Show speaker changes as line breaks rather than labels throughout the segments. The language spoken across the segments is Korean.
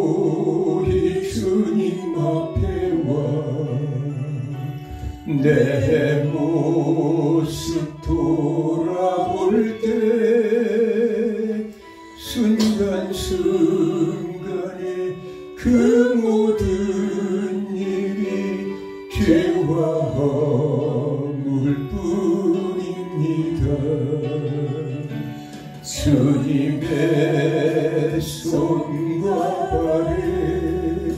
고요히 주님 앞에 와 내 모습 돌아볼 때 순간순간에 그 모든 일이 죄와 허물 뿐입니다. 주님의 손과 발에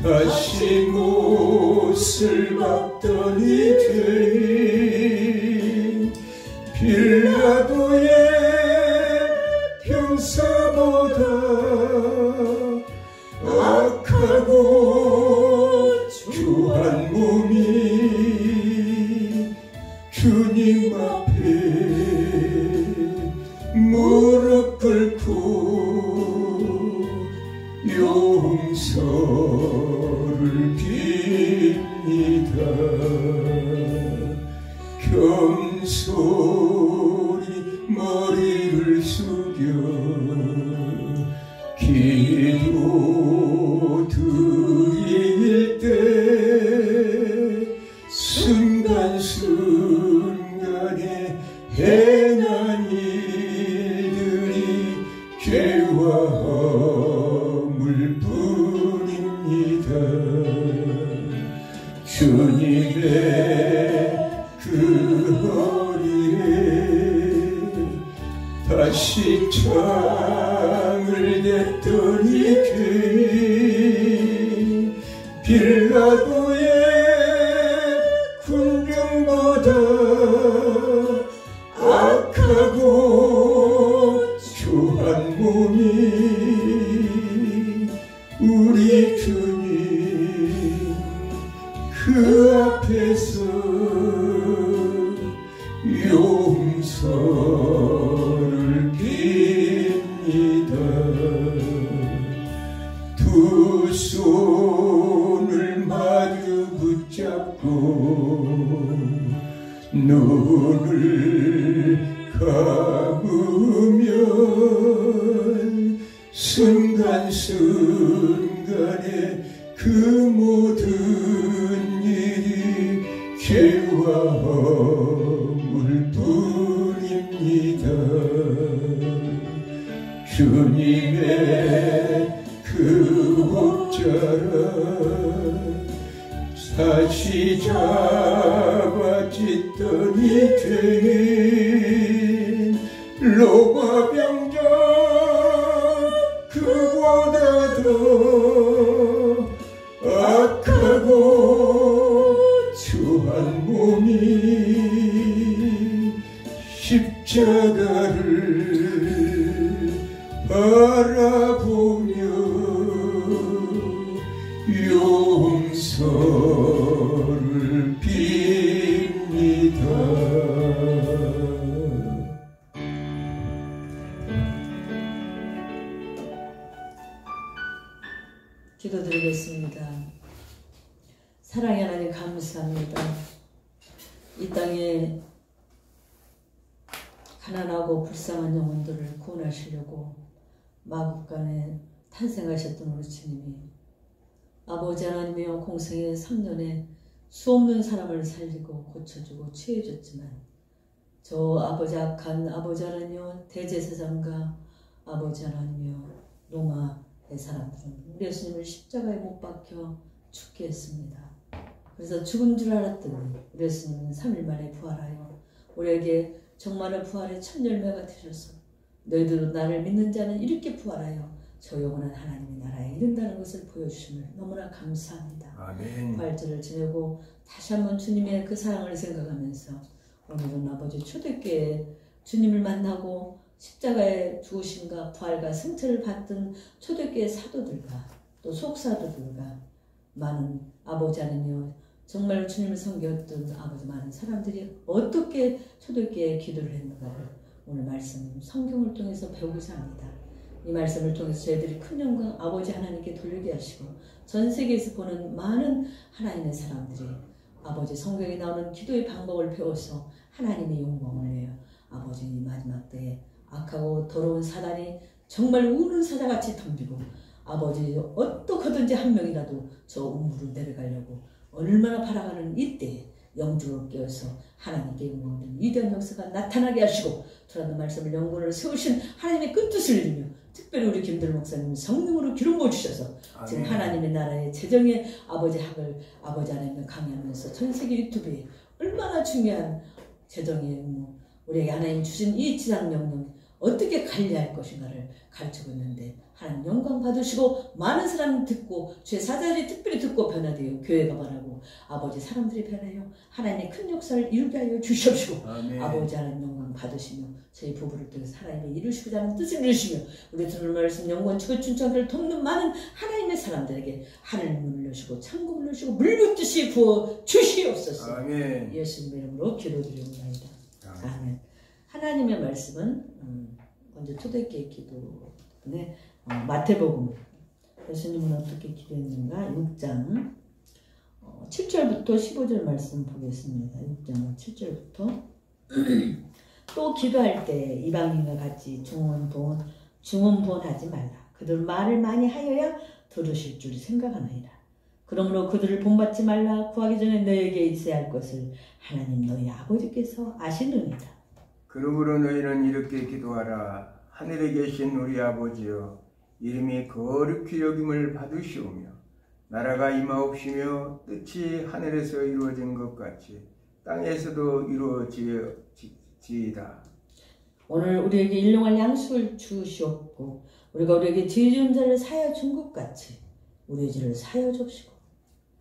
다시 못을 박던 이 죄인 빌라도의 형사보다 악하고 추한 몸이 주님 앞에 무릎 꿇고 용서를 빕니다. 겸손히 머리를 숙여 기도 드릴 때 순간순간에 행한 일들이 죄와 허물 뿐입니다. 주님의 그 허리에 다시 창을 댔던 이 죄인 빌라도의 군병보다 악하고 추한 몸이 우리 주님 그 앞에서 용서를 빕니다. 두 손을 마주 붙잡고 눈을 감으면 순간순간에 그 모든 일이 죄와 허물 뿐입니다. 주님의 그 옷자락 다시 잡아짓던 이 죄인 로마 병정 그보다 더 악하고 추한 몸이 십자가를 바라보며 용서를 빕니다.
기도드리겠습니다. 사랑의 하나님 감사합니다. 이 땅에 가난하고 불쌍한 영혼들을 구원하시려고 마국간에 탄생하셨던 우리 주님이 아버지 하나님의 공생의 3년에 수없는 사람을 살리고 고쳐주고 치유해줬지만 저 아버지 악한 아버지 하나님이여 대제사장과 아버지 하나님이여 로마의 사람들은 우리 예수님을 십자가에 못 박혀 죽게 했습니다. 그래서 죽은 줄 알았더니 우리 예수님은 3일 만에 부활하여 우리에게 정말의 부활의 첫 열매가 되셔서 너희들도 나를 믿는 자는 이렇게 부활하여 저 영원한 하나님의 나라에 이른다는 것을 보여주심을 너무나 감사합니다.
아멘.
부활절을 지내고 다시 한번 주님의 그 사랑을 생각하면서 오늘은 아버지 초대교회에 주님을 만나고 십자가의 죽으심과 부활과 승천을 받던 초대교회 사도들과 또 속사도들과 많은 아버지 하나님이여 정말 주님을 섬겼던 아버지 많은 사람들이 어떻게 초대교회에 기도를 했는가를 오늘 말씀 성경을 통해서 배우고자 합니다. 이 말씀을 통해서 저희들이 큰 영광 아버지 하나님께 돌리게 하시고 전 세계에서 보는 많은 하나님의 사람들이 아버지 성경에 나오는 기도의 방법을 배워서 하나님의 영광을 내요. 아버지 마지막 때에 악하고 더러운 사단이 정말 우는 사자같이 덤비고 아버지 어떻게든지 한 명이라도 저 우물로 내려가려고 얼마나 바라가는 이때에 영주로 깨어서 하나님께 응원하는 위대한 역사가 나타나게 하시고 돌아는 말씀을 영혼을 세우신 하나님의 그 뜻을 이루며 특별히 우리 김들 목사님 성령으로 기름 부어주셔서 지금 하나님의 나라의 재정의 아버지 학을 아버지 하나님을 강의하면서 전 세계 유튜브에 얼마나 중요한 재정의 의무 우리에게 하나님 주신 이 지상 명령 어떻게 관리할 것인가를 가르치고 있는데 하나님 영광 받으시고 많은 사람 듣고 주의 사자들이 특별히 듣고 변화되어 교회가 변하고 아버지 사람들이 변하여 하나님의 큰 역사를 이루게 하여 주시옵시고 아버지 하나님 영광 받으시며 저희 부부를 통해서 하나님의 이루시고자 하는 뜻을 이루시며 우리 들을 말씀 영원 최고 춘천을 돕는 많은 하나님의 사람들에게 하늘 문을 여시고 창문을 여시고 물붓듯이 부어 주시옵소서. 아멘. 예수님의 이름으로 기도드리옵나이다. 아멘. 하나님의 말씀은 먼저 초대교회 기도에 마태복음 예수님은 어떻게 기도했는가 6장 7절부터 15절 말씀 보겠습니다. 6장 7절부터 또 기도할 때 이방인과 같이 중언부언하지 말라. 그들 말을 많이 하여야 들으실 줄 생각하나이다. 그러므로 그들을 본받지 말라. 구하기 전에 너에게 있어야 할 것을 하나님 너희 아버지께서 아시느니라.
그러므로 너희는 이렇게 기도하라. 하늘에 계신 우리 아버지여 이름이 거룩히 여김을 받으시오며 나라가 임하옵시며 뜻이 하늘에서 이루어진 것 같이 땅에서도 이루어지이다.
오늘 우리에게 일용할 양식을 주시옵고 우리가 우리에게 죄 지은 자를 사하여 준 것 같이 우리의 죄를 사하여 줍시고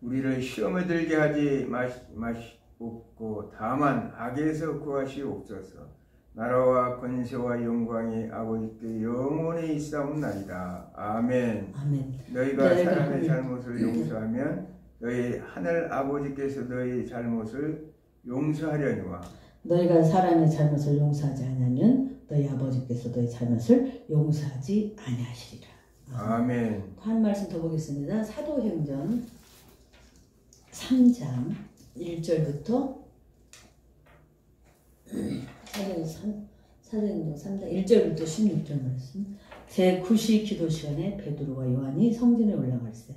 우리를 시험에 들게 하지 마시옵고 다만 악에서 구하시옵소서. 나라와 권세와 영광이 아버지께 영원히 있사옵나이다. 아멘.
아멘.
너희가 사람의 잘못을 용서하면 너희 하늘 아버지께서 너희 잘못을 용서하려니와
너희가 사람의 잘못을 용서하지 않으면 너희 아버지께서 너희 잘못을 용서하지 아니하시리라.
아멘.
한 말씀 더 보겠습니다. 사도행전 3장 1절부터 사도행전 3장 1절부터 16절 말씀. 제9시 기도 시간에 베드로와 요한이 성전에 올라갈세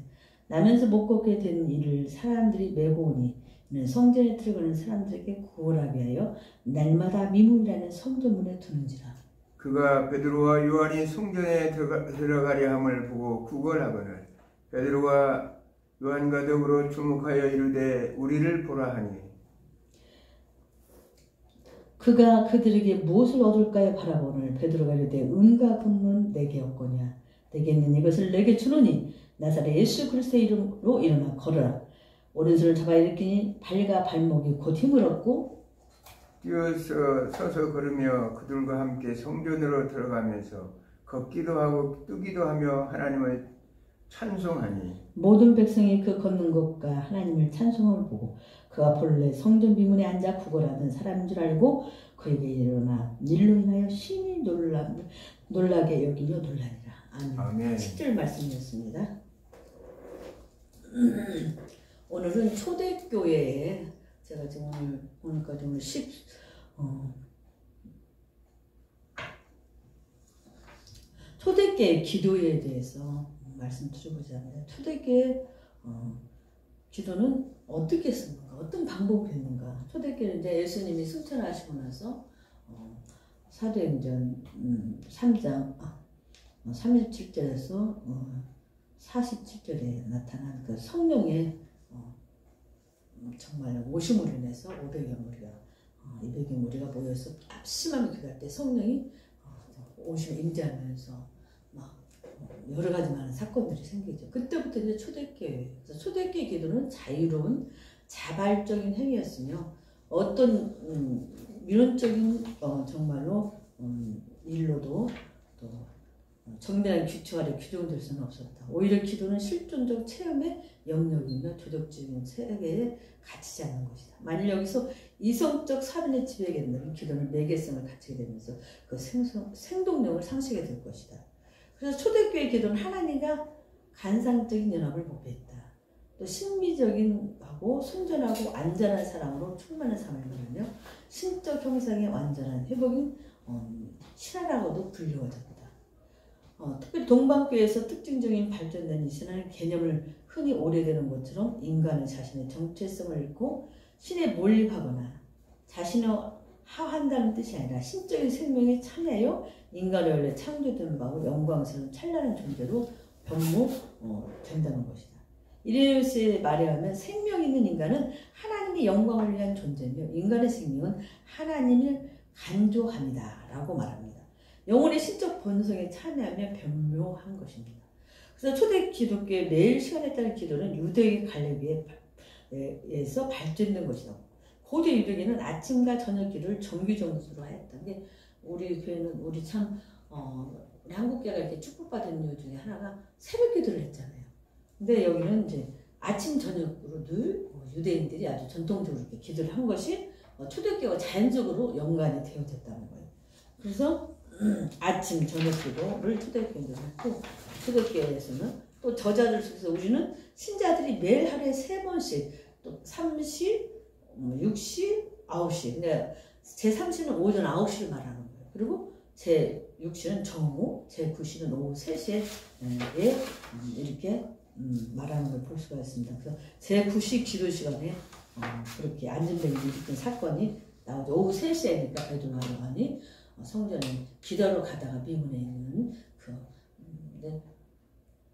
나면서 못 걷게 된 이를 사람들이 메고 오니 이는 성전에 들어가는 사람들에게 구걸하게 하여 날마다 미문이라는 성전문에 두는지라.
그가 베드로와 요한이 성전에 들어가려 함을 보고 구걸하거늘 베드로와 요한과 더불어 주목하여 이르되 우리를 보라 하니
그가 그들에게 무엇을 얻을까요 바라보늘 베드로가 이르되 은과 금은 내게 없거냐 내게 있는 이것을 내게 주노니 나사렛 예수 그리스도의 이름으로 일어나 걸으라. 오른손을 잡아 일으키니 발과 발목이 곧 힘을 얻고
뛰어서 서서 걸으며 그들과 함께 성전으로 들어가면서 걷기도 하고 뛰기도 하며 하나님을 찬송하니
모든 백성이 그 걷는 것과 하나님을 찬송을 보고 그가 본래 성전 비문에 앉아 구걸하던 사람인 줄 알고 그에게 일어나 일로 인하여 심히 놀라게 여기며 놀라니라. 아멘. 10절 말씀이었습니다. 오늘은 초대교회에 제가 지금 오늘까지 오늘 초대교회 기도에 대해서 말씀드리고자 합니다. 초대교회 기도는 어떻게 쓰는가, 어떤 방법이 있는가. 초대교회는 이제 예수님이 승천하시고 나서 사도행전 3장 37절에서 47절에 나타난 그 성령의 정말 오심으로 인해서 500여 무리가 200여 무리가 모여서 합심하며 기도할 때 성령이 오심을 임재하면서 막 여러 가지 많은 사건들이 생기죠. 그때부터 이제 초대교회, 그래서 초대교회 기도는 자유로운 자발적인 행위였으며 어떤 미론적인 정말로 일로도 또 정밀한 규칙 아래 규정될 수는 없었다. 오히려 기도는 실존적 체험의 영역이며 도덕적인 세계에 갇히지 않는 것이다. 만일 여기서 이성적 살인의 지배에 된다면 기도는 매개성을 갖추게 되면서 그 생동력을 상실하게 될 것이다. 그래서 초대교회 기도는 하나님과 간상적인 연합을 목표했다. 또 신미적인 하고 순전하고 안전한 사랑으로 충만한 삶을 말하며 신적 형상의 완전한 회복인 신화라고도 불리워졌다. 특별히 동방교회에서 특징적인 발전된 이 신앙의 개념을 흔히 오래되는 것처럼 인간은 자신의 정체성을 잃고 신에 몰입하거나 자신을 하한다는 뜻이 아니라 신적인 생명에 참여하여 인간이 원래 창조된 바고 영광스러운 찬란한 존재로 변모된다는 것이다. 이레우스의 말에 하면 생명 있는 인간은 하나님의 영광을 위한 존재며 인간의 생명은 하나님을 간조합니다 라고 말합니다. 영혼의 신적 본성에 참여하며 변묘한 것입니다. 그래서 초대 기독교의 매일 시간에 따른 기도는 유대의 갈렙에서 발전된 것이다. 고대 유대인은 아침과 저녁 기도를 정기정수로 하였던 게 우리 교회는 우리 참 우리 한국교회가 이렇게 축복받은 이유 중에 하나가 새벽 기도를 했잖아요. 근데 여기는 이제 아침 저녁으로 늘 유대인들이 아주 전통적으로 이렇게 기도를 한 것이 초대교회가 자연적으로 연관이 되어졌다는 거예요. 그래서 아침 저녁 기도를 초대교회도 했고 초대교회에서는 또 저자들 속에서 우리는 신자들이 매일 하루에 3번씩 또 3시, 6시, 9시 근데 제 3시는 오전 9시를 말하는 거예요. 그리고 제 6시는 정오, 제 9시는 오후 3시에 이렇게 말하는 걸 볼 수가 있습니다. 그래서 제 9시 기도 시간에 그렇게 안전벨이 일으킨 사건이 나오죠. 오후 3시에니까 베드로 요한이 성전에 기도로 가다가 미문에 있는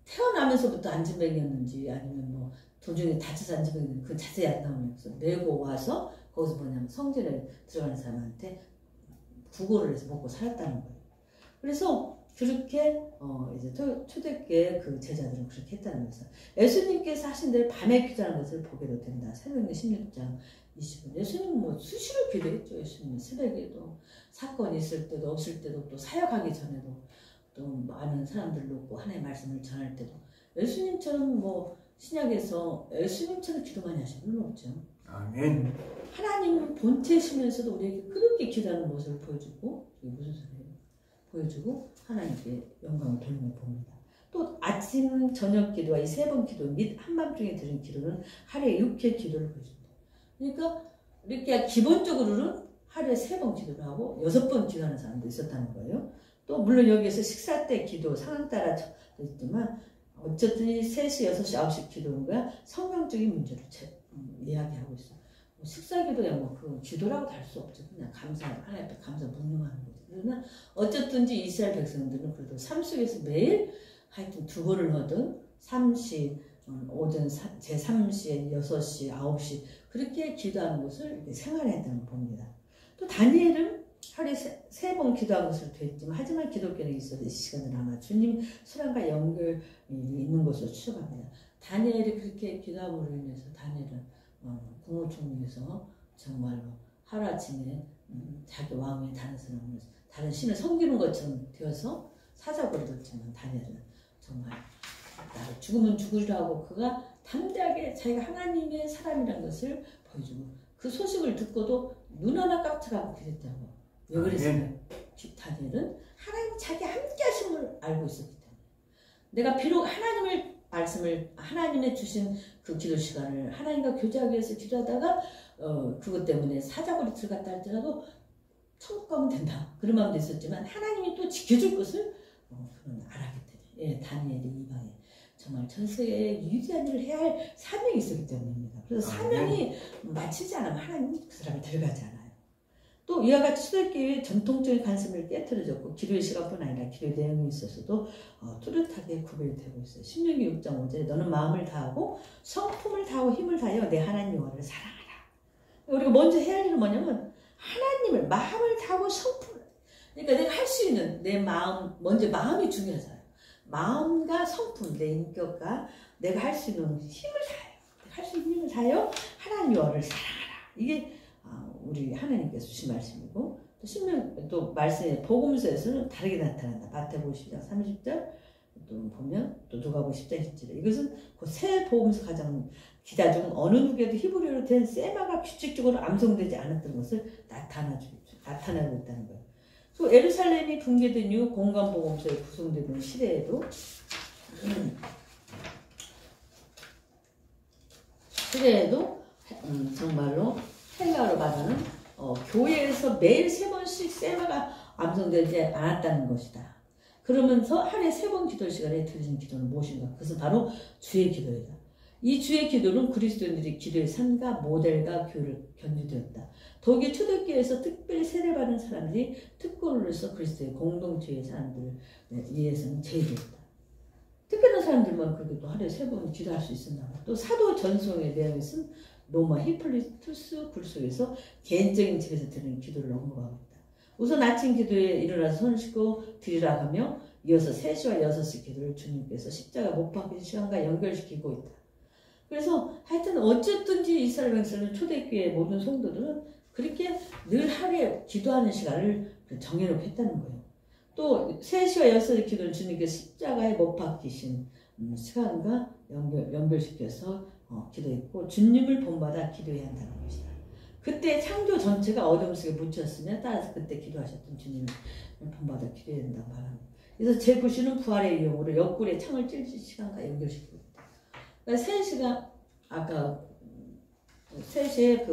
태어나면서부터 안전벨이었는지 아니면 뭐 도중에 다쳐서 안전벨이 그 자세히 안 나오면서 메고 와서 거기서 뭐냐면 성전에 들어가는 사람한테 구걸을 해서 먹고 살았다는 거예요. 그래서 그렇게 이제 초대교회 그 제자들은 그렇게 했다는 거죠. 예수님께서 하신 대로 밤에 기도하는 것을 보게도 된다. 새벽에 16장 20분. 예수님은 뭐 수시로 기도했죠. 예수님은 새벽에도 사건이 있을 때도 없을 때도 또 사역하기 전에도 또 많은 사람들 놓고 하나님의 말씀을 전할 때도 예수님처럼 뭐 신약에서 예수님처럼 기도 많이 하신 분은 없죠.
아멘.
하나님은 본체시면서도 우리에게 그렇게 기도하는 모습을 보여주고 이게 무슨 소리예요? 보여주고 하나님께 영광을 돌리는 걸 봅니다. 또 아침, 저녁 기도와 이 3번 기도 및 한밤중에 드린 기도는 하루에 6회 기도를 보여줍니다. 그러니까 이렇게 기본적으로는 하루에 3번 기도를 하고 6번 기도하는 사람도 있었다는 거예요. 또 물론 여기에서 식사 때 기도 상황 따라 있지만 어쨌든 3시, 6시, 9시 기도가 성경적인 문제를 이야기하고 있어요. 식사 기도야 뭐 그 기도라고 할 수 없죠. 그냥 감사, 하나님 앞에 감사 묵념하는 거죠. 그러나 어쨌든지 이스라엘 백성들은 그래도 삶 속에서 매일 하여튼 2번을 하든 3시, 오전 제 3시에 6시, 9시 그렇게 기도하는 것을 생활했다는 걸 봅니다. 또 다니엘은 하루에 3번 기도한 것으로 되어 있지만 하지만 기독교는 있어도 이 시간은 아마 주님 수랑과 연결이 있는 것으로 추정합니다. 다니엘이 그렇게 기도함으로 인해서 다니엘은 국무총리에서 정말로 하루아침에 자기 왕위에 다른 신을 섬기는 것처럼 되어서 사자고를 뒀지만 다니엘은 정말 나를 죽으면 죽으리라고 그가 담대하게 자기가 하나님의 사람이라는 것을 보여주고 그 소식을 듣고도 눈 하나 깜짝하고 기도했다고. 왜 그랬어요? 다니엘은 하나님 자기 함께 하심을 알고 있었기 때문에 내가 비록 하나님의 말씀을 하나님의 주신 그 기도 시간을 하나님과 교제하기 위해서 기도하다가 그것 때문에 사자굴에 들어갔다 할지라도 천국 가면 된다 그런 마음도 있었지만 하나님이 또 지켜줄 것을 그는 알았기 때문에 예, 다니엘이 이방에 정말 전 세계에 위대한 일을 해야 할 사명이 있었기 때문입니다. 그래서 사명이 마치지 않으면 하나님은 그 사람을 데려가지 않아요. 또 이와 같이 초대교회의 전통적인 관습을 깨트려졌고 기도의 시간뿐 아니라 기도의 내용이 있어서도 뚜렷하게 구별이 되고 있어요. 신명기 6장 5절에 너는 마음을 다하고 성품을 다하고 힘을 다하여 내 하나님 여호와를 사랑하라. 우리가 먼저 해야 할 일은 뭐냐면 하나님을 마음을 다하고 성품을 그러니까 내가 할 수 있는 내 마음 먼저 마음이 중요하잖아요. 마음과 성품 내 인격과 내가 할 수 있는 힘을 다해요. 할 수 있는 힘을 다하여 하나님 여호와를 사랑하라. 이게 우리 하나님께서 주신 말씀이고 또 말씀의 복음서에서는 다르게 나타난다. 마태복음 10장 30절 또 보면 또 누가복음 10장 10절 이것은 그 새 복음서 가장 기다 중 어느 누구에도 히브리어로 된 세마가 규칙적으로 암송되지 않았던 것을 나타나고 있다는 거예요. 또 예루살렘이 붕괴된 이후 공간 복음서에 구성되는 시대에도 정말로 헬라어로 말하는 교회에서 매일 3번씩 세마가 암송되지 않았다는 것이다. 그러면서 하루에 3번 기도 시간에 드리는 기도는 무엇인가? 그것은 바로 주의 기도이다. 이 주의 기도는 그리스도인들이 기도의 삶과 모델과 교를 견주되었다. 독일 초대교회에서 특별히 세례받은 사람들이 특권으로서 그리스도의 공동체의 사람들을 위해서는 제일이었다. 특별한 사람들만 그렇게 하루에 3번 기도할 수 있었나 봐. 또 사도 전송의 내용에 쓴 로마 히플리투스 글 속에서 개인적인 집에서 드리는 기도를 언급하고 있다. 우선 아침 기도에 일어나서 손을 씻고 드리라 하며 이어서 3시와 6시 기도를 주님께서 십자가 못 박힌 시간과 연결시키고 있다. 그래서 하여튼 어쨌든지 이스라엘 백성은 초대교회 모든 성도들은 그렇게 늘 하루에 기도하는 시간을 정해놓고 했다는 거예요. 또 3시와 6시 기도는 주님께서 십자가에 못 박히신 시간과 연결시켜서 기도했고 주님을 본받아 기도해야 한다는 것이다. 그때 창조 전체가 어둠 속에 묻혔으며 따라서 그때 기도하셨던 주님을 본받아 기도해야 된다고 말합니다. 그래서 제9시는 부활의 위용으로 옆구리에 창을 찔 시간과 연결시키고 있다. 그러니까 3시가 아까 3시에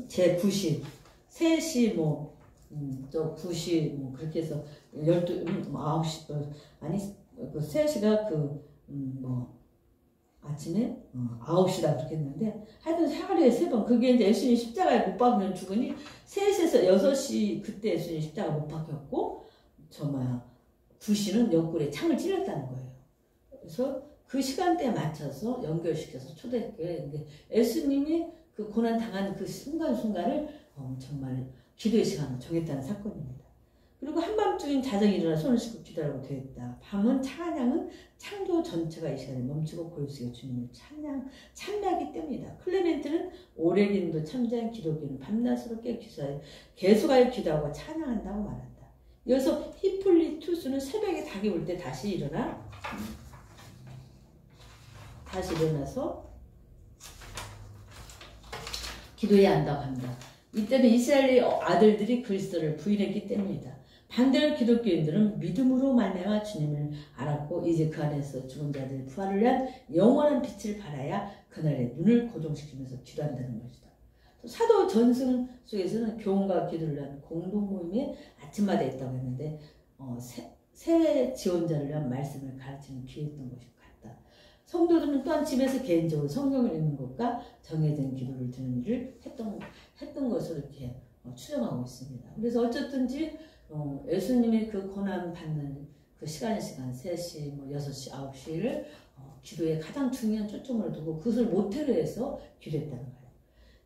제9시 3시 또 9시 그렇게 해서 9시 아니 그 3시가 아침에 9시다 그렇게 했는데 하여튼 하루에 3번 그게 이제 예수님 십자가에 못 박으면 죽으니 3시에서 6시 그때 예수님 십자가 못 박혔고 9시는 옆구리에 창을 찔렸다는 거예요. 그래서 그 시간대에 맞춰서 연결시켜서 초대교회 예수님이 그 고난 당한 그 순간순간을 정말 기도의 시간을 정했다는 사건입니다. 그리고 한밤중인 자정이 일어나 손을 씻고 기도하라고 되어 있다. 밤은 찬양은 창조 전체가 이 시간에 멈추고 고요스게 주님을 찬양하기 때문이다. 클레멘트는 오래기도 참자한 기독교는 밤낮으로 계속하여 기도하고 찬양한다고 말한다. 이어서 히플리투스는 새벽에 닭이 울 때 다시 일어나서 기도해야 한다고 합니다. 이때는 이스라엘의 아들들이 그리스도를 부인했기 때문이다. 반대로 기독교인들은 믿음으로 말미암아 주님을 알았고 이제 그 안에서 죽은 자들의 부활을 위한 영원한 빛을 발하여 그날의 눈을 고정시키면서 기도한다는 것이다. 사도 전승 속에서는 교훈과 기도를 위한 공동 모임에 아침마다 있다고 했는데 새 지원자를 위한 말씀을 가르치는 기회였던 것이 같다. 성도들은 또한 집에서 개인적으로 성경을 읽는 것과 정해진 기도를 드는 일을 했던 것으로 이렇게 추정하고 있습니다. 그래서 어쨌든지 예수님이 그 고난 받는 그 시간 3시, 6시, 9시를 기도에 가장 중요한 초점을 두고 그것을 모태로 해서 기도했다는 거예요.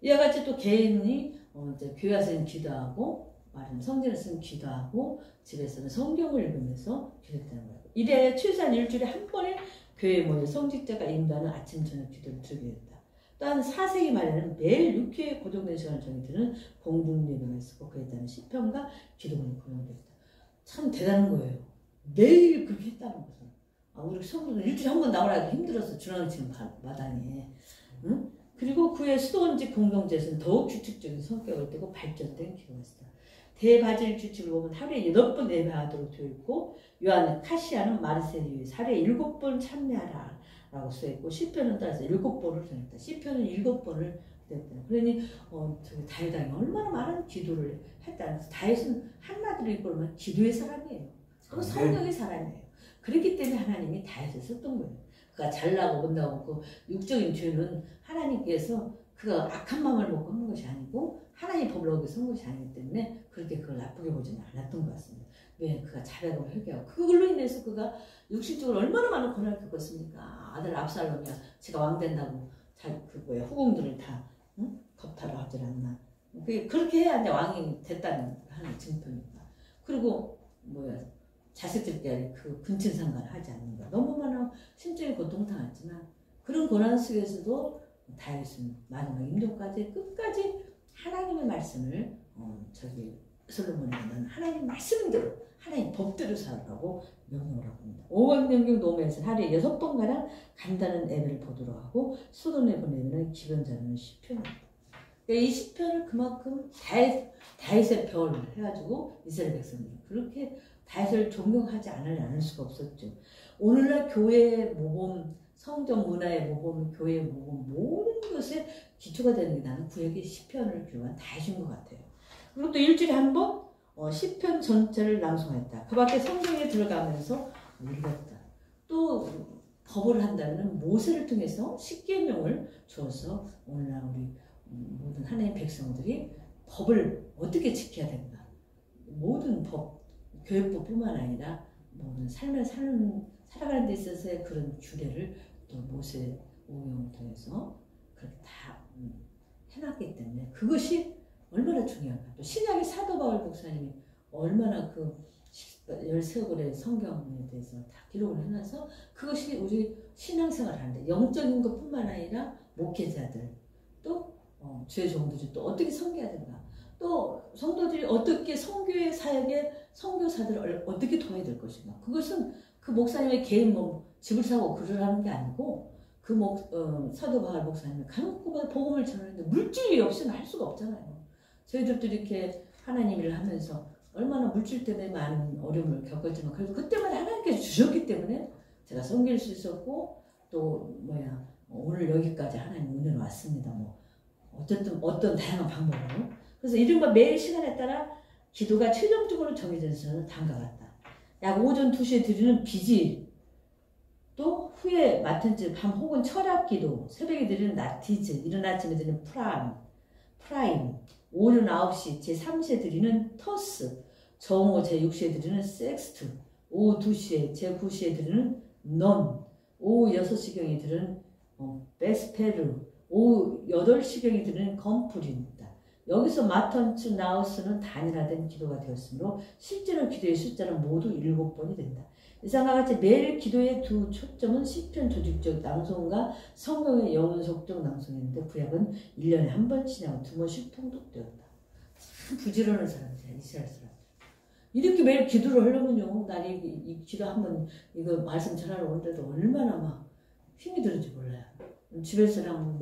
이와 같이 또 개인이 이제 교회 와서는 기도하고 말하는 성경을 쓰면 기도하고 집에서는 성경을 읽으면서 기도했다는 거예요. 이래 최소한 일주일에 한 번의 교회에 모여 성직자가 인도하는 아침 저녁 기도를 드리게 됐다. 또한 4세기 말에는 매일 6회의 고정된 시간을 정해드는 공동예배가 있었고 그에 따른 시편과 기도문이 고정됐다. 참 대단한 거예요. 매일 그렇게 했다는 것은. 우리 성도는 일주일에 한 번 나오라 해도 힘들어서 주랑치는 마당에. 응? 그리고 그의 수도원직 공동체에서는 더욱 규칙적인 성격을 띠고 발전된 기도가 있었다. 대바질 규칙을 보면 하루에 8번 예배하도록 되어 있고 요한 카시아는 마르셀리에 하루에 7번 참여하라 라고 써있고 시편은 따라서 7번을 정했다. 시편은 7번을 했다. 그러니 다윗이 얼마나 많은 기도를 했다는 것을 다윗은 한마디로 이끌면 기도의 사람이에요. 그리고 성령의 사람이에요. 그렇기 때문에 하나님이 다윗을 썼던 거예요. 그가 잘나고 못나고 그 육적인 죄는 하나님께서 그가 악한 마음을 먹고 한 것이 아니고 하나님 법을 어겨서 한 것이 아니기 때문에 그렇게 그걸 나쁘게 보지는 않았던 것 같습니다. 왜? 그가 자백을 회개하고 그걸로 인해서 그가 육신적으로 얼마나 많은 고난을 겪었습니까? 아들 압살롬이 제가 왕 된다고 후궁들을 다 겁탈을 하지 않나. 그렇게 해야 이제 왕이 됐다는 하는 증표니까. 그리고 자식들끼리 그 근친상간을 하지 않는가. 너무 많은 심적인 고통 당했지만 그런 고난 속에서도 다윗은 마지막 임종까지 끝까지 하나님의 말씀을 솔로몬에게는 하나님 말씀대로 하나님 법대로 살라고 명령을 하고 있습니다. 500명경 노매에서는 하루에 6번가량 간단한 예배를 보도록 하고 수도내 보내면 기변자는 시편입니다. 그러니까 이 시편을 그만큼 다윗의 별을 해가지고 이스라엘 백성들이 그렇게 다윗을 존경하지 않을 수가 없었죠. 오늘날 교회의 모범, 성경 문화의 모범, 교회의 모범 모든 것에 기초가 되는 게 나는 구약의 시편을 기록한 다윗인 것 같아요. 그리고 또 일주일에 한 번 시편 전체를 낭송했다. 그 밖에 성경에 들어가면서 읽었다. 또 법을 한다면 모세를 통해서 십계명을 주어서 오늘날 우리 모든 하나님의 백성들이 법을 어떻게 지켜야 된가. 모든 법, 교회법뿐만 아니라 모든 삶을 살아가는 데 있어서의 그런 규례를 또 모세 오경을 통해서 그렇게 다 해놨기 때문에 그것이 얼마나 중요한가. 또 신약의 사도 바울 목사님이 얼마나 그 13권의 성경에 대해서 다 기록을 해놔서 그것이 우리 신앙생활을 하는데 영적인 것뿐만 아니라 목회자들 또 주의 종들이 또 어떻게 섬겨야 되는가, 또 성도들이 어떻게 선교의 사역에 선교사들을 어떻게 도와야 될 것인가. 그것은 그 목사님의 개인 집을 사고 글을 하는 게 아니고 그 사도 바울 목사님이 간혹가다 복음을 전하는데 물질이 없이는 할 수가 없잖아요. 저희들도 이렇게 하나님 일을 하면서 얼마나 물질 때문에 많은 어려움을 겪었지만 그래도 그때마다 하나님께서 주셨기 때문에 제가 섬길 수 있었고 또 오늘 여기까지 하나님 은혜로 왔습니다. 어쨌든 어떤 다양한 방법으로. 그래서 이른바 매일 시간에 따라 기도가 최종적으로 정해져서 다음과 같다. 약 오전 2시에 드리는 비질, 또 후에 맡은 밤 혹은 철학 기도, 새벽에 드리는 나티즈, 이른 아침에 드리는 프라임, 오전 9시 제3시에 드리는 터스, 정오 제6시에 드리는 섹스트, 오후 2시에 제9시에 드리는 넌, 오후 6시경에 드리는 베스페르, 오후 8시경에 드리는 검프린다. 여기서 마턴츠 나우스는 단일화된 기도가 되었으므로 실제로 기도의 숫자는 모두 7번이 된다. 이상과 같이 매일 기도의 두 초점은 시편 조직적 낭송과 성경의 영혼속적 낭송인데 구약은 1년에 한 번씩 하고 2번씩 통독되었다. 참 부지런한 사람들이야, 이스라엘 사람들. 이렇게 매일 기도를 하려면요, 난 이 기도 한번 이거 말씀 전하러 오는데도 얼마나 막 힘이 드는지 몰라요. 집에서랑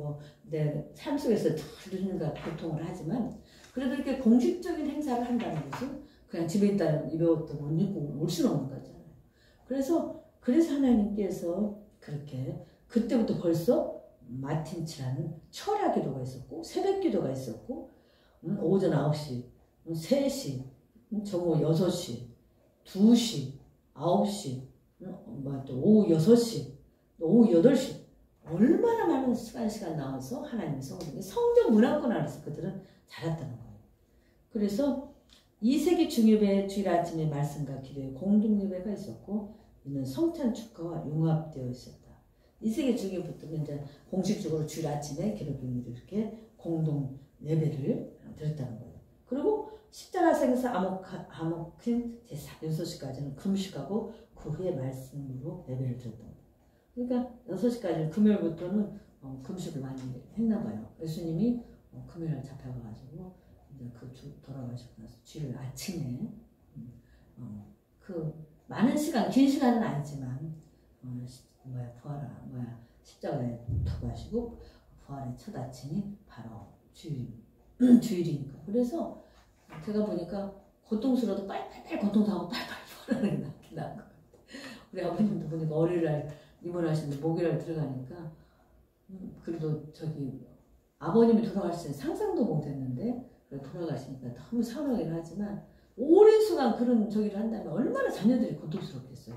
내 삶 속에서 누군가 고통을 하지만 그래도 이렇게 공식적인 행사를 한다는 것은 그냥 집에 있다는 입에 옷도 못 입고 올 수는 없는 거잖아요. 그래서 하나님께서 그렇게 그때부터 벌써 마틴치라는 철야 기도가 있었고 새벽 기도가 있었고 오전 9시, 3시, 정오 6시, 2시, 9시, 또 오후 6시, 또 오후 8시 얼마나 많은 시간 나와서 하나님의 성전 문화권 안에서 그들은 자랐다는 거예요. 그래서 2세기 중예배 주일 아침에 말씀과 기도의 공동예배가 있었고 이는 성찬 축하와 융합되어 있었다. 2세기 중예부터는 이제 공식적으로 주일 아침에 기독교인들이 이렇게 공동 예배를 드렸다는 거예요. 그리고 십자가 생사 암흑힌 제6시까지는 금식하고 그 후에 말씀으로 예배를 드렸던 거예요. 그러니까 6시까지 금요일부터는 금식을 많이 했나 봐요. 예수님이 금요일날 잡혀가가지고 이제 돌아가시고 나서 주일 아침에 그 많은 시간, 긴 시간은 아니지만 십자가에 돌아가시고 부활의 첫 아침이 바로 주일이니까. 그래서 제가 보니까 고통스러워도 빨리빨리 고통당하고 빨리빨리 부활하는 게 낫긴 나은 것 같아요. 우리 아버님도 보니까 어린이날 입원하시는데 목요일날 들어가니까 그래도 아버님이 돌아가실 때 상상도 못했는데 돌아가시니까 너무 서운하긴 하지만 오랜 시간 그런 저기를 한다면 얼마나 자녀들이 고통스럽겠어요.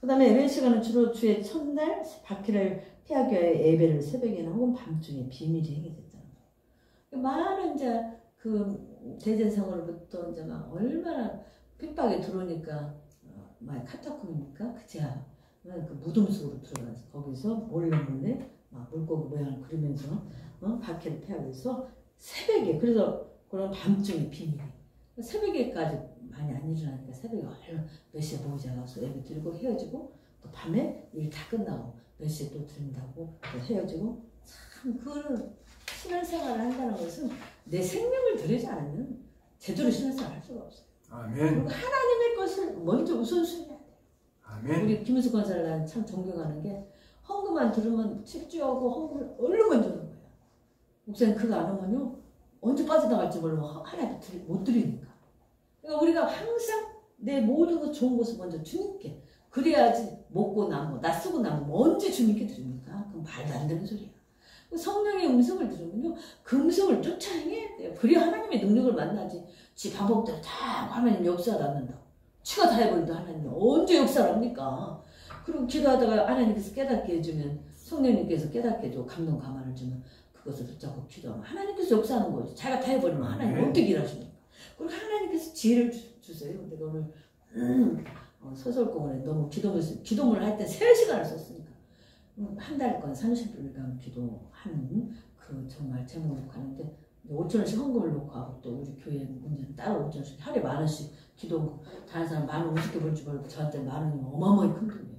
그 다음에 예배 시간은 주로 주의 첫날 박해를 피하기 위해 예배를 새벽에나 혹은 밤중에 비밀이 행해졌잖아요. 많은 이제 그 대제사장으로부터 이제 막 얼마나 핍박이 들어오니까 카타콤입니까? 그 지하 그 무덤 속으로 들어가서 거기서 몰래 막 물고기 모양을 그리면서 박해를 피하기 위해서 새벽에, 그래서 그런 밤중에 비밀이 새벽에까지 많이 안 일어나니까 새벽에 얼른 몇 시에 모자 가서 예배 드리고 헤어지고 또 밤에 일 다 끝나고 몇 시에 또 드린다고 또 헤어지고 참 그런 신앙생활을 한다는 것은 내 생명을 드리지 않으면 제대로 신앙생활을 할 수가 없어요.
아멘.
그리고 하나님의 것을 먼저 우선순위해야 돼요.
아멘.
우리 김은숙 권사를 난 참 존경하는 게 헌금만 들으면 집주하고 헌금을 얼른 먼저 하는 거예요. 목사님 그거 안 하면요 언제 빠져나갈지 모르고 하나님 못 드리니까. 그러니까 우리가 항상 내 모든 것 좋은 것을 먼저 주님께, 그래야지 먹고 남고 나 쓰고 남고 언제 주님께 드립니까? 그럼 말도 안 되는 소리야. 성령의 음성을 들으면요 그 음성을 쫓아 행해야 돼요. 그래야 하나님의 능력을 만나지. 지 방법대로 다 하나님 역사를 안는다고. 지가 다 해버린다. 하나님 언제 역사를 합니까? 그리고 기도하다가 하나님께서 깨닫게 해주면, 성령님께서 깨닫게 해주고 감동 감화를 주면 그것을 붙잡고 기도하면 하나님께서 역사하는 거예요. 자기가 다 해버리면 하나님 어떻게 일하십니까? 그리고 하나님께서 지혜를 주세요. 내가 오늘 소설공원에 너무 기도문을 할 때 3시간을 썼으니까 한 달간 30분간 기도하는 그 정말 제목을 놓고 하는데 5,000원씩 헌금을 놓고 하고 또 우리 교회 문제는 따로 5,000원씩 하루에 10,000원씩 기도, 다른 사람 10,000원 50개 벌지 말고 저한테 10,000원이면 어마어마하게 큰 돈이에요.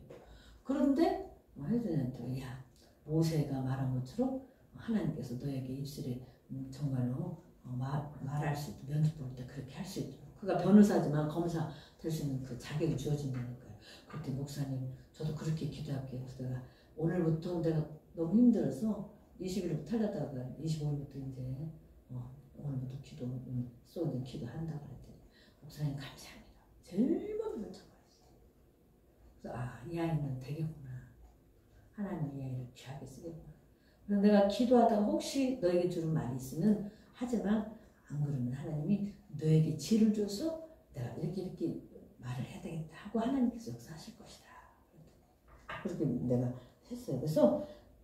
그런데 혜진이한테 야, 모세가 말한 것처럼 하나님께서 너에게 입술에 정말로 말할 수 있도록 면접 볼 때 그렇게 할 수 있도록, 그가 변호사지만 검사 될 수 있는 그 자격이 주어진다니까요. 그때 목사님 저도 그렇게 기도할게요. 그래서 내가 오늘부터 내가 너무 힘들어서 20일부터 하려다가 25일부터 이제 오늘부터 기도 쏘는 기도한다고 그랬더니 목사님 감사합니다. 제일 먼저 참아했어요. 그래서 이 아이는 되겠구나. 하나님 이 아이를 귀하게 쓰겠구나. 그래서 내가 기도하다가 혹시 너에게 주는 말이 있으면 하지만 안 그러면 하나님이 너에게 지혜를 줘서 내가 이렇게 말을 해야 되겠다 하고 하나님께서 역사하실 것이다. 그렇게 내가 했어요.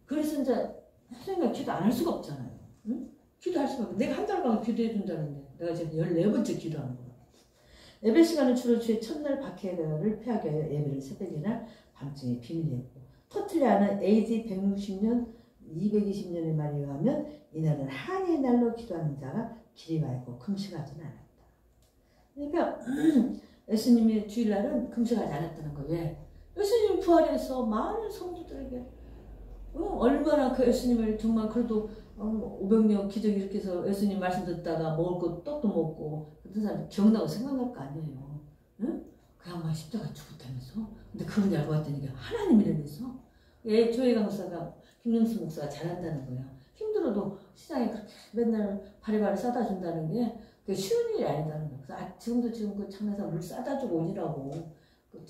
그래서 이제 선생님과 기도 안 할 수가 없잖아요. 응? 기도할 수가 없어. 내가 한 달간 기도해 준다는데 내가 지금 14번째 기도하는 거야. 예배 시간은 주로 주의 첫날 박해를 피하기 위하여 예배를 새벽이나 밤중에 비밀리 했고, 터틀리아는 AD 160년 220년의 말에 의하면 이날은 한의 날로 기도하는 자가 길이 맑고 금식하지는 않았다. 그러니까 예수님의 주일날은 금식하지 않았다는 거예요. 왜? 예수님 부활해서 많은 성도들에게 얼마나 그 예수님을 정말 그래도 500명 기적 이렇게 해서 예수님 말씀 듣다가 먹을 거 떡도 먹고 그런 사람 기억나고 생각날 거 아니에요. 응? 그 양반 십자가 죽었다면서. 근데 그분이 알고 봤더니 하나님이라면서. 조혜 강사가 김영수 목사가 잘한다는 거야. 힘들어도 시장에 그렇게 맨날 바리바리 싸다 준다는 게 그게 쉬운 일이 아니다는 거야. 그래서 지금 그 장례사 물 싸다 주고 오니라고. 그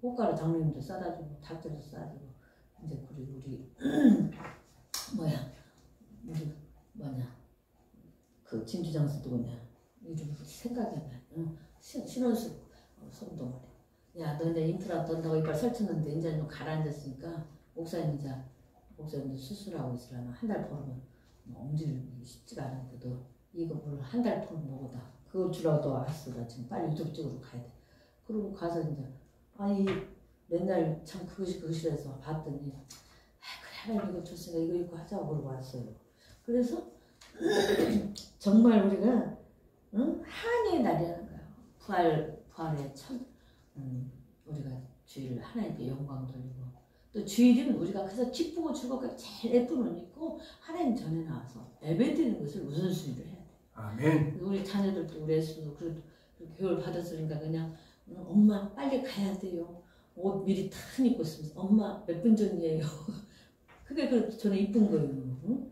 꽃가루 장로님도 싸다 주고 닭들도 싸다 주고 이제 우리 그 진주장수 누구냐 이름 생각이 안 나. 신원수 성도 말이야. 야, 너 이제 인프라 떤다고 이빨 설쳤는데 이제 좀 가라앉았으니까 목사님 수술하고 있으려면 한 달 벌면 엄지를 쉽지가 않은데 너 이거 뭘 한 달 벌면 뭐다. 그거 주라고 왔어. 나 지금 빨리 이쪽으로 가야 돼. 그러고 가서 이제 맨날 참 그것이라서 봤더니 그래 하나님 이거 줬으니까 이거 입고 하자고 그러고 왔어요. 그래서 정말 우리가 한의 날이라는 거예요. 부활의 우리가 주일을 하나님께 영광 돌리고, 또 주일은 우리가 그래서 기쁘고 즐겁게 제일 예쁜 옷 입고 하나님 전에 나와서 예배드리는 것을 우선순위를 해야 돼.
아멘.
우리 자녀들도 우리 애수도 그래도 교육을 받았으니까 그냥 엄마 빨리 가야 돼요. 옷 미리 탁 입고 있으면서 엄마 몇 분 전이에요. 그게 저는 이쁜 거예요.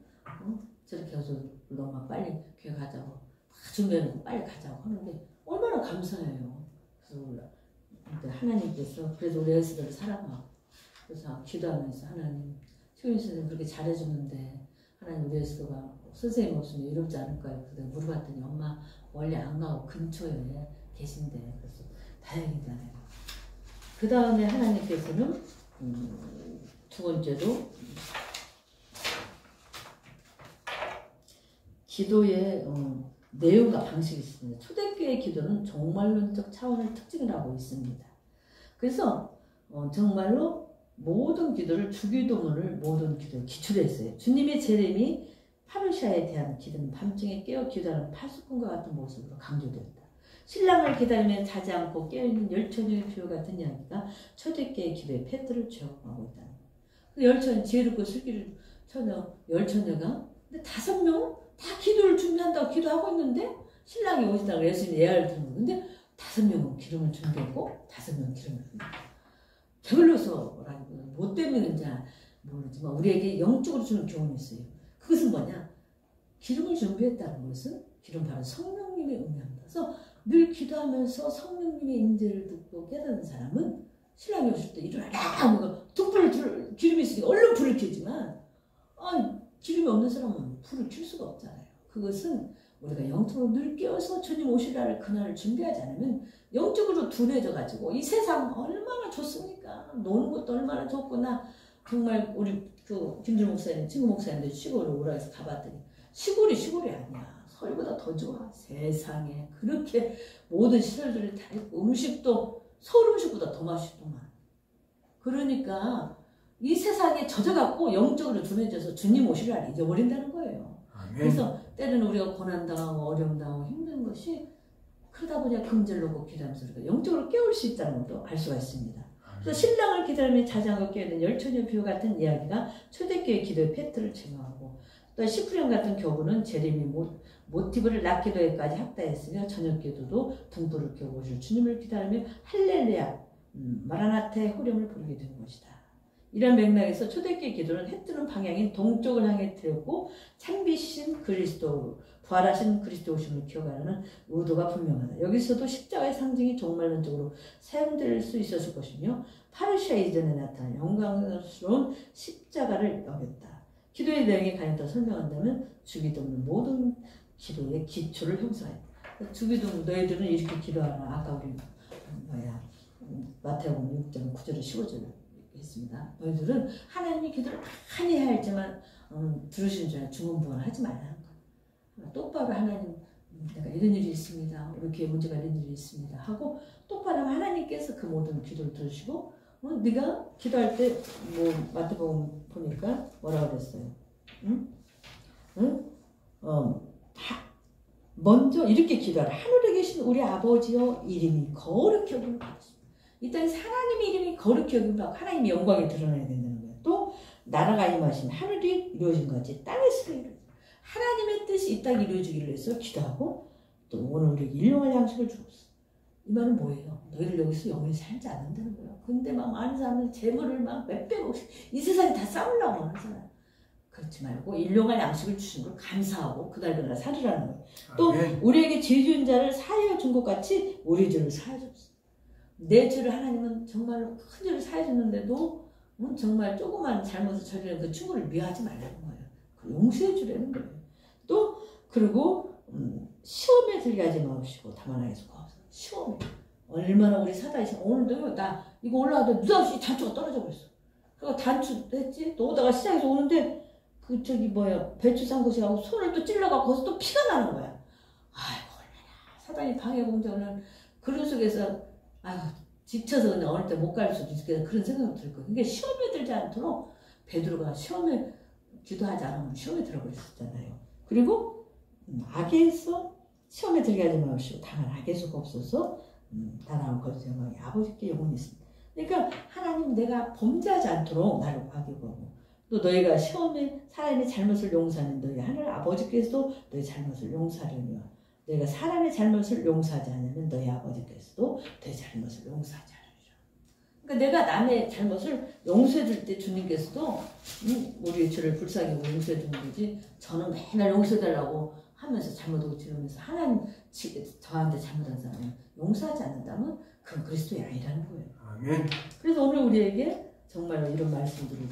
저렇게 해서 엄마 빨리 교회 가자고 다 준비해놓고 빨리 가자고 하는데 얼마나 감사해요. 그래서 하나님께서 그래도 우리 애수들을 사랑하고 그래서 기도하면서 하나님 효인 선생님 그렇게 잘해주는데 하나님 우리 애수가 선생님 없으면 이롭지 않을까요? 그래서 물어봤더니 엄마 원래 안 가고 근처에 계신데 그래서 다행이다. 그 다음에 하나님께서는 두 번째로 기도의 내용과 방식이 있습니다. 초대교회 기도는 종말론적 차원의 특징이라고 있습니다. 그래서 정말로 모든 기도를 주기도문을 모든 기도에 기출했어요. 주님의 재림이 파르샤에 대한 기도는 밤중에 깨어 기도하는 파수꾼과 같은 모습으로 강조되었다. 신랑을 기다리며 자지 않고 깨어있는 열처녀의 표현 같은 이야기가 초대교회 기도의 패트를 제공하고 있다는 거예요. 그 열처녀, 지혜롭고 슬기를 열처녀가 근데 5명은 다 기도를 준비한다고 기도하고 있는데 신랑이 오시다가 예수님이 예화를 드는 거예요. 근데 5명은 기름을 준비했고 5명은 기름을 게을러서라기보다 뭐 때문인지 모르지만 우리에게 영적으로 주는 교훈이 있어요. 그것은 뭐냐? 기름을 준비했다는 것은 기름 바로 성령님의 의미합니다. 그래서 늘 기도하면서 성령님의 인재를 듣고 깨닫는 사람은 신랑이 오실 때 일어나라 하고 기름이 있으니까 얼른 불을 켜지만 기름이 없는 사람은 불을 켤 수가 없잖아요. 그것은 우리가 영적으로 늘 깨어서 주님 오실 날 그날을 준비하지 않으면 영적으로 둔해져 가지고 이 세상 얼마나 좋습니까? 노는 것도 얼마나 좋구나. 정말 우리 그 김준 목사님, 친구 목사님들 시골에 오라 해서 가봤더니 시골이 아니야. 서울보다 더 좋아. 세상에 그렇게 모든 시설들이 다 있고 음식도 서울 음식보다 더 맛있더만. 그러니까 이 세상에 젖어갖고 영적으로 둔해져서 주님 오실 날 잊어버린다는 거예요.
아멘.
그래서 때로는 우리가 고난당하고 어려움당하고 힘든 것이 그러다 보니 금절놓고 기도하면서 우리가 영적으로 깨울 수 있다는 것도 알 수가 있습니다. 그래서 신랑을 기다리며 자장가 깨우는 열처녀 비유 같은 이야기가 초대교회 기도의 패트를 증명하고 또 시프리온 같은 교부는 제레미 모티브를 낮기도회까지 확대했으며 저녁기도도 등불을 켜고 오실 주님을 기다리며 할렐루야 마라나타의 호령을 부르게 된 것이다. 이런 맥락에서 초대교회 기도는 해 뜨는 방향인 동쪽을 향해 들었고 찬비신 그리스도 부활하신 그리스도 오심을 기억하는 의도가 분명하다. 여기서도 십자가의 상징이 종말론적으로 사용될 수 있었을 것이며 파르시아 이전에 나타난 영광스러운 십자가를 여겼다. 기도의 내용에 관해 더 설명한다면 주기도는 모든 기도의 기초를 형성한다. 주기도 너희들은 이렇게 기도하라. 아까 우리 마태복음 6장 9절에 15절을 했습니다. 너희들은 하나님이 기도를 많이 해야 할지만 들으시는 줄 알아 중언부언을 하지 말라는 거야. 똑바로 하나님 내가 이런 일이 있습니다. 우리 교회 문제가 이런 일이 있습니다. 하고 똑바로 하면 하나님께서 그 모든 기도를 들으시고 네가 기도할 때 뭐 마태복음 보니까 뭐라고 그랬어요? 먼저 이렇게 기도하라. 하늘에 계신 우리 아버지여 이름이 거룩히 여김을 받으십니다. 일단 하나님의 이름이 거룩히 여김을 받고 하나님의 영광이 드러나야 된다는 거예요. 또 나라가 임하신 하늘이 이루어진 것이 땅에서 이루어진 하나님의 뜻이 이 땅에 이루어지기를 위해서 기도하고 또 오늘 우리에게 일용할 양식을 주옵소서. 이 말은 뭐예요? 너희들 여기서 영원히 살지 않는다는 거예요. 근데 막 많은 사람은 재물을 막 몇백억씩 이 세상에 다 쌓으려고 하잖아요. 그렇지 말고 일용할 양식을 주신 걸 감사하고 그날 살으라는 거예요. 또 우리에게 죄 지은 자를 사하여 준 것 같이 우리 죄를 사하여 줬어. 내 죄를 하나님은 정말로 큰 죄를 사하여 줬는데도 정말 조그만 잘못을 저지른 그 친구를 미워하지 말라는 거예요. 용서해 주라는 거예요. 또 그리고 시험에 들게 하지 마시고 다만 하겠소. 시험에 얼마나 우리 사단이 오늘도 나 이거 올라가도 느닷없이 단추가 떨어져 버렸어. 그러니까 단추 했지 또 오다가 시장에서 오는데 그 저기 뭐야 배추 산 곳이라고 손을 또 찔러갖고 거기서 또 피가 나는 거야. 아이고 얼마나 사단이 방해 공작을 그런 속에서 아이고 지쳐서 그냥 어느 때 못 갈 수도 있겠다 그런 생각이 들 거야. 그게 시험에 들지 않도록 베드로가 시험에 기도하지 않으면 시험에 들어버렸었잖아요. 그리고 악에서 시험에 들게 하지 마시고 다만 악의 수가 없어서 다나온 거짓 영광이 아버지께 영원히 있습니다. 그러니까 하나님 내가 범죄하지 않도록 나를 과격하고 또 너희가 시험에 사람의 잘못을 용서하는 너희 하늘 아버지께서도 너희 잘못을 용서하려니와 너희가 사람의 잘못을 용서하지 않으면 너희 아버지께서도 너희 잘못을 용서하지 않으리라. 그러니까 내가 남의 잘못을 용서해 줄 때 주님께서도 우리의 죄를 불쌍히 용서해 주는 거지 저는 맨날 용서해 달라고 하면서 잘못하고 지르면서 하나님 저한테 잘못한 사람은 용서하지 않는다면 그건 그리스도의 아니라는 거예요.
아멘.
그래서 오늘 우리에게 정말로 이런 말씀들을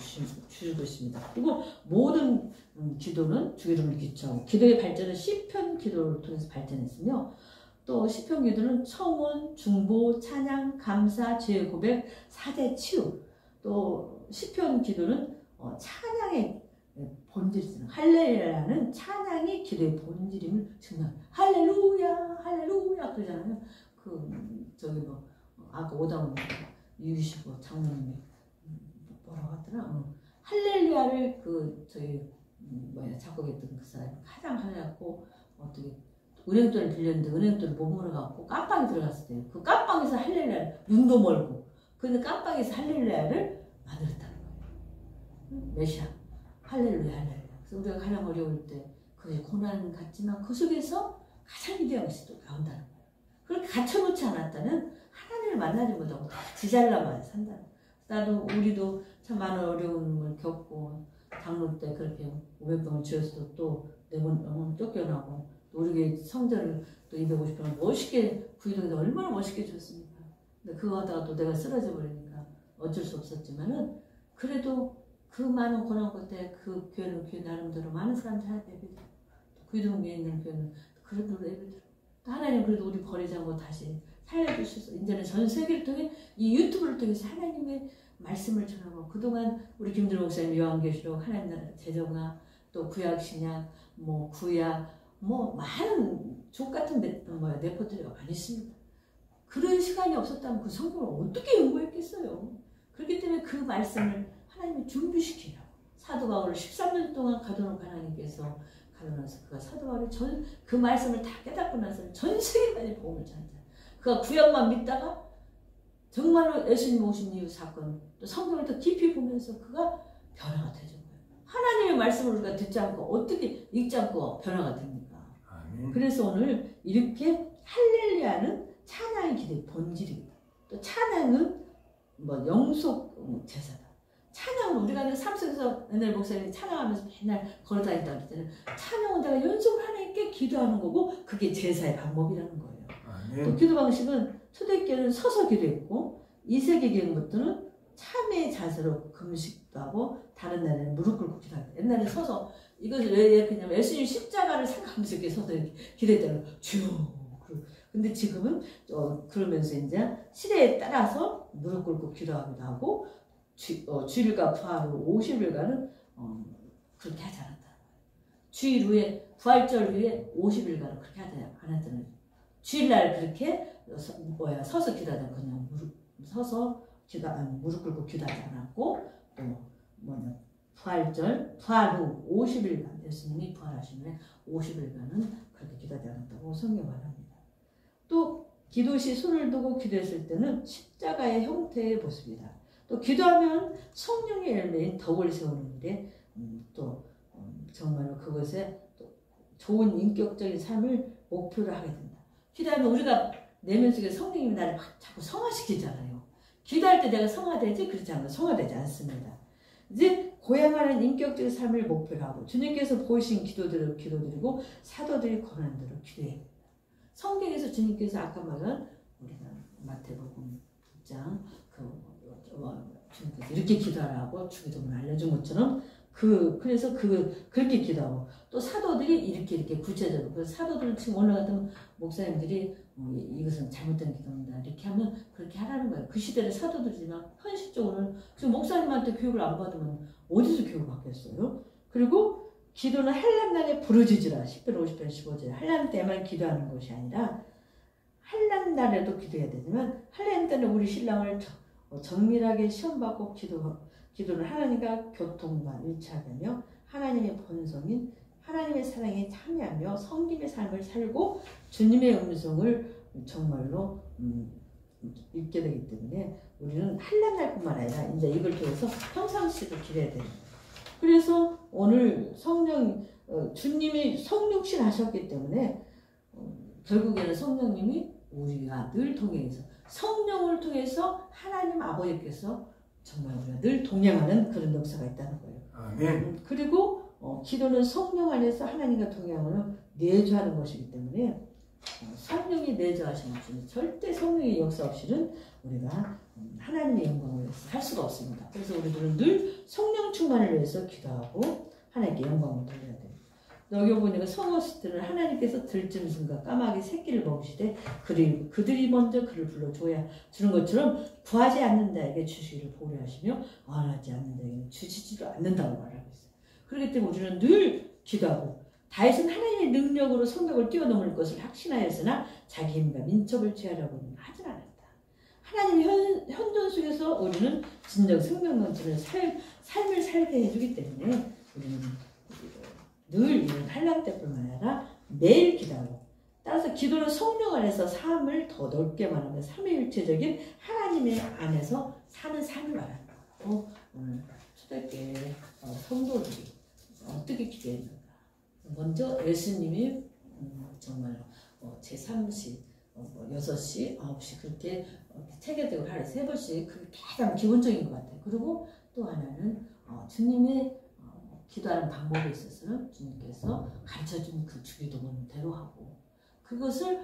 주시고 있습니다. 그리고 모든 기도는 주 이름을 기초하고 기도의 발전은 시편 기도를 통해서 발전했으며 또 시편 기도는 청원, 중보, 찬양, 감사, 죄 고백, 사죄, 치유 또 시편 기도는 찬양의 본질이잖아요. 할렐루야는 찬양이 기도의 본질임을 증명합니다. 할렐루야, 할렐루야 그러잖아요. 저기 아까 오다운 유시고 장로님이 뭐라고 하더라? 할렐루야를 작곡했던 그 사람이 가장 하려고 어떻게 은행돈을 빌렸는데 은행돈을 못 물어갖고 깜빵에 들어갔을 때 그 깜빵에서 할렐루야를 눈도 멀고 근데 깜빵에서 할렐루야를 만들었다는 거예요. 메시아 할렐루야 할렐루야. 그래서 우리가 가장 어려울 때 그게 고난 같지만 그 속에서 가장 위대한 것이 또 나온다는 거예요. 그렇게 갇혀놓지 않았다면 하나님을 만나지 못하고 지잘나만 산다는 거예요. 우리도 참 많은 어려움을 겪고 장로 때 그렇게 500병을 지어서도 또 내문 쫓겨나고 우리 성전을 또 250병을 멋있게 구이동에서 얼마나 멋있게 줬습니까? 근데 그거 하다가 또 내가 쓰러져 버리니까 어쩔 수 없었지만은 그래도 그 많은 고난 끝에 그 교회는 교회 나름대로 많은 사람들이 하나 되고 구이동 위에 있는 교회는 그런 노래 예배 들어. 또 하나님 그래도 우리 버리지 않고 다시 살려주셔서 이제는 전 세계를 통해 이 유튜브를 통해서 하나님의 말씀을 전하고 그동안 우리 김들 목사님 요한계시록 하나님 나라 제정나 또 구약 신약 뭐 구약 뭐 많은 족 같은 레포트리가 많이 있습니다. 그런 시간이 없었다면 그 성경을 어떻게 연구했겠어요. 그렇기 때문에 그 말씀을 하나님이 준비시키라고 사도 바울을 13년 동안 가둬놓은 하나님께서 가둬놔서 그가 사도 바울이 그 말씀을 다 깨닫고 나서 전 세계까지 복음을 전하자. 그가 구약만 믿다가 정말로 예수님 오신 이후 사건 또 성경을 더 깊이 보면서 그가 변화가 되죠. 하나님의 말씀을 우리가 듣지 않고 어떻게 읽지 않고 변화가 됩니까?
아멘.
그래서 오늘 이렇게 할렐루야는 찬양의 길의 본질입니다. 또 찬양은 뭐 영속 제사다. 찬양은 우리가 삶 속에서 옛날 목사님이 찬양하면서 맨날 걸어다닌다 그랬잖아요. 찬양은 내가 연속으로 하나님께 기도하는 거고 그게 제사의 방법이라는 거예요.
아멘.
또 기도 방식은 초대교회는 서서 기도했고 2세기 교회부터는 참회 자세로 금식도 하고 다른 날에는 무릎 꿇고 기도한다. 옛날에 서서 이것을 왜 그냥 예수님 십자가를 생각하면서 이렇게 서서 이렇게 기도했다는 주여. 근데 지금은 그러면서 이제 시대에 따라서 무릎 꿇고 기도하기도 하고 주일과 부활 후 50일간은 그렇게 하지 않았다. 주일 후에 부활절 후에 50일간은 그렇게 하지 않았다는. 주일날 그렇게 서서 기도하다 그냥 무릎 꿇고 기도하지 않았고 또 부활 후 50일간 예수님이 부활하신 후에 50일간은 그렇게 기도하지 않았다고 성경 말합니다. 또 기도 시 손을 두고 기도했을 때는 십자가의 형태의 모습이다. 또 기도하면 성령의 열매인 덕을 세우는 일에 또 정말로 그것에 또 좋은 인격적인 삶을 목표로 하게 된다. 기도하면 우리가 내면 속에 성령님이 나를 자꾸 성화시키잖아요. 기도할 때 내가 성화되지? 그렇지 않아요. 성화되지 않습니다. 이제 고향하는 인격적인 삶을 목표로 하고 주님께서 보이신 기도들을 기도드리고 사도들이 권하는 대로 기도해야 됩니다. 성경에서 주님께서 아까 말한 우리가 마태복음 6장 주님께서 이렇게 기도하라고 주기도문을 알려준 것처럼 그래서 그렇게 기도하고 또 사도들이 이렇게 구체적으로 그래서 사도들은 지금 올라가던 목사님들이 이것은 잘못된 기도입니다 이렇게 하면 그렇게 하라는 거예요. 그 시대의 사도들이지만 현실적으로는 지금 목사님한테 교육을 안 받으면 어디서 교육을 받겠어요? 그리고 기도는 한란날에 부르짖으라 10편 50편 15절 한란 때만 기도하는 것이 아니라 한란날에도 기도해야 되지만 한란 때는 우리 신랑을 정밀하게 시험받고 기도는 하나님과 교통과 일치하며 하나님의 본성인 하나님의 사랑에 참여하며 성김의 삶을 살고 주님의 음성을 정말로 읽게 되기 때문에 우리는 한란날뿐만 아니라 이제 이걸 통해서 평상시도 기도해야 됩니다. 그래서 오늘 주님이 성육신 하셨기 때문에 결국에는 성령님이 우리가 늘 동행해서 성령을 통해서 하나님 아버지께서 정말 우리가 늘 동행하는 그런 역사가 있다는 거예요.
아멘.
그리고 기도는 성령 안에서 하나님과 동행하는 내주하는 것이기 때문에 성령이 내주하시는 것은 절대 성령의 역사 없이는 우리가 하나님의 영광을 위해서 할 수가 없습니다. 그래서 우리들은 늘 성령 충만을 위해서 기도하고 하나님께 영광을 돌려야 됩니다. 여기 보니까 성호스들은 하나님께서 들짐승과 까마귀 새끼를 먹으시되 그들이 먼저 그를 불러줘야 주는 것처럼 구하지 않는 자에게 주시기를 보려하시며 원하지 않는 자에게 주시지도 않는다고 말하고 있어요. 그렇기 때문에 우리는 늘 기도하고 다윗은 하나님의 능력으로 성벽을 뛰어넘을 것을 확신하였으나 자기 힘과 민첩을 취하려고는 하진 않았다. 하나님의 현존 속에서 우리는 진정 생명 넘치는 삶을 살게 해주기 때문에 우리는 늘 이런 한란 때뿐만 아니라 매일 기도하고 따라서 기도는 성령 안에서 삶을 더 넓게 말하면 삼위일체적인 하나님의 안에서 사는 삶을 말하는 거고 오늘 초대교회 성도들이 어떻게 기도했는가. 먼저 예수님이 정말 제3시 6시, 9시 그렇게 체계적으로 하루에 3번씩 그게 가장 기본적인 것 같아요. 그리고 또 하나는 주님의 기도하는 방법에 있어서는 주님께서 가르쳐준 그 주기도문대로 하고 그것을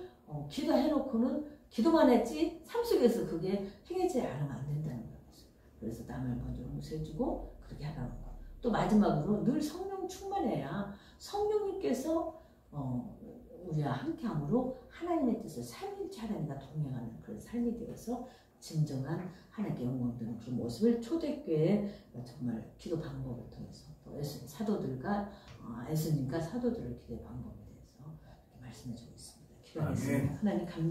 기도해놓고는 기도만 했지 삶 속에서 그게 행해지지 않으면 안 된다는 거죠. 그래서 남을 먼저 용서해주고 그렇게 하라는 거. 또 마지막으로 늘 성령 충만해야 성령님께서 우리와 함께함으로 하나님의 뜻을 삼일째 하나님과 동행하는 그런 삶이 되어서 진정한 하나님께 영광 되는 그런 모습을 초대교회 정말 기도 방법을 통해서 또 사도들과 예수님과 사도들의 기도 방법에 대해서 이렇게 말씀해 주고 있습니다. 기도하겠습니다. 하나님 감사.